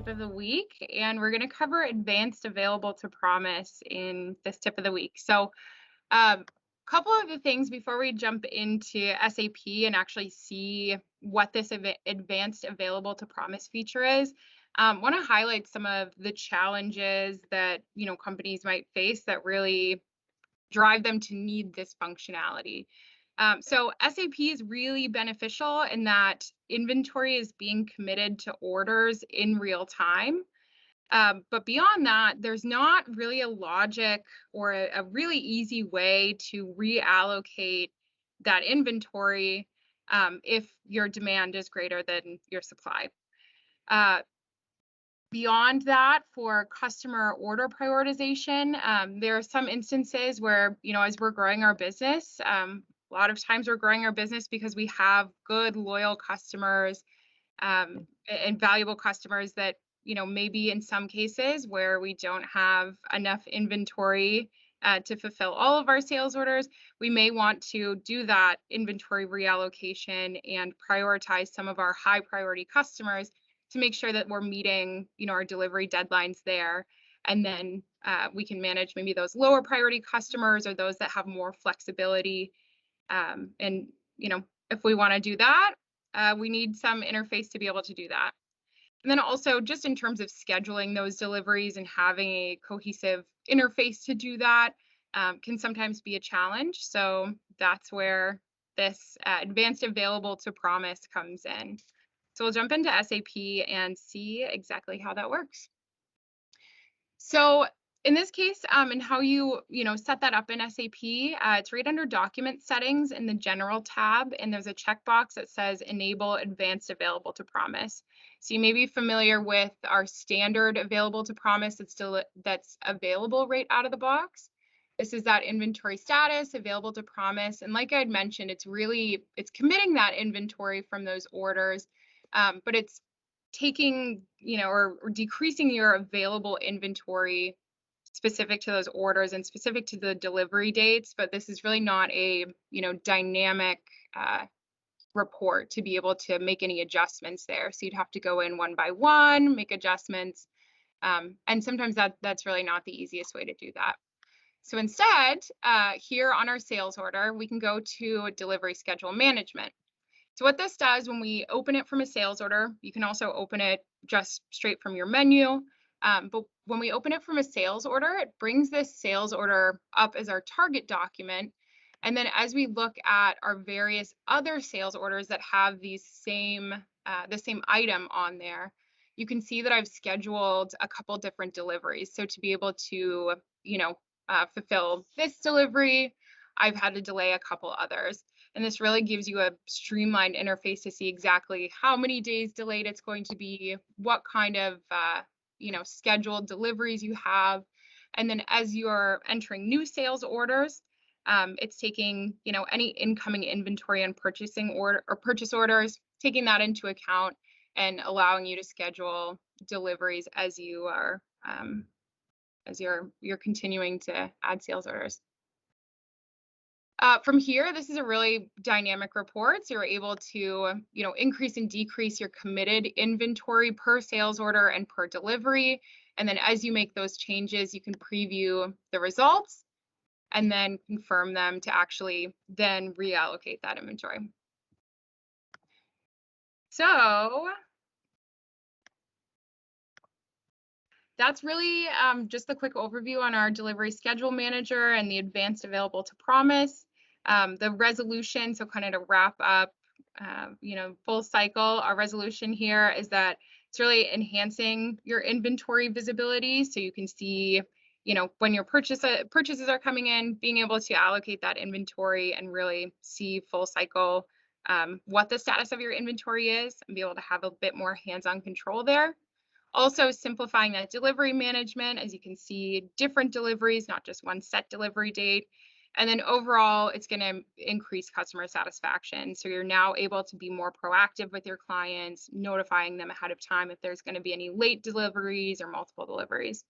of the week, and we're going to cover advanced available to promise in this tip of the week. So, a couple of the things before we jump into SAP and actually see what this advanced available to promise feature is. Want to highlight some of the challenges that companies might face that really drive them to need this functionality. So SAP is really beneficial in that inventory is being committed to orders in real time. But beyond that, there's not really a logic or a really easy way to reallocate that inventory if your demand is greater than your supply. Uh, Beyond that, for customer order prioritization, there are some instances where, as we're growing our business, a lot of times we're growing our business because we have good, loyal customers and valuable customers that, maybe in some cases where we don't have enough inventory to fulfill all of our sales orders, we may want to do that inventory reallocation and prioritize some of our high priority customers to make sure that we're meeting, our delivery deadlines there. And then we can manage maybe those lower priority customers or those that have more flexibility. And, if we want to do that, we need some interface to be able to do that. And then also just in terms of scheduling those deliveries and having a cohesive interface to do that can sometimes be a challenge. So that's where this advanced available to promise comes in. So we'll jump into SAP and see exactly how that works. So in this case, and how you set that up in SAP, it's right under Document Settings in the General tab, and there's a checkbox that says Enable Advanced Available to Promise. So you may be familiar with our standard Available to Promise that's available right out of the box. This is that inventory status, available to promise, and like I had mentioned, it's committing that inventory from those orders. But it's taking, or decreasing your available inventory specific to those orders and specific to the delivery dates. But this is really not a, dynamic report to be able to make any adjustments there. So you'd have to go in one by one, make adjustments. And sometimes that's really not the easiest way to do that. So instead, here on our sales order, we can go to Delivery Schedule Management. So what this does when we open it from a sales order, you can also open it just straight from your menu. But when we open it from a sales order, it brings this sales order up as our target document. And then as we look at our various other sales orders that have the same item on there, you can see that I've scheduled a couple different deliveries. So to be able to, fulfill this delivery, I've had to delay a couple others. And this really gives you a streamlined interface to see exactly how many days delayed it's going to be, what kind of, scheduled deliveries you have. And then as you're entering new sales orders, it's taking, any incoming inventory and purchase orders, taking that into account and allowing you to schedule deliveries as you are, as you're continuing to add sales orders. From here, this is a really dynamic report. So you're able to, increase and decrease your committed inventory per sales order and per delivery. And then as you make those changes, you can preview the results and then confirm them to actually then reallocate that inventory. So that's really just the quick overview on our delivery schedule manager and the advanced available to promise. The resolution, so kind of to wrap up, full cycle, our resolution here is that it's really enhancing your inventory visibility. So you can see, when your purchases are coming in, being able to allocate that inventory and really see full cycle what the status of your inventory is and be able to have a bit more hands-on control there. Also simplifying that delivery management, as you can see, different deliveries, not just one set delivery date. And then overall, it's going to increase customer satisfaction. So you're now able to be more proactive with your clients, notifying them ahead of time if there's going to be any late deliveries or multiple deliveries.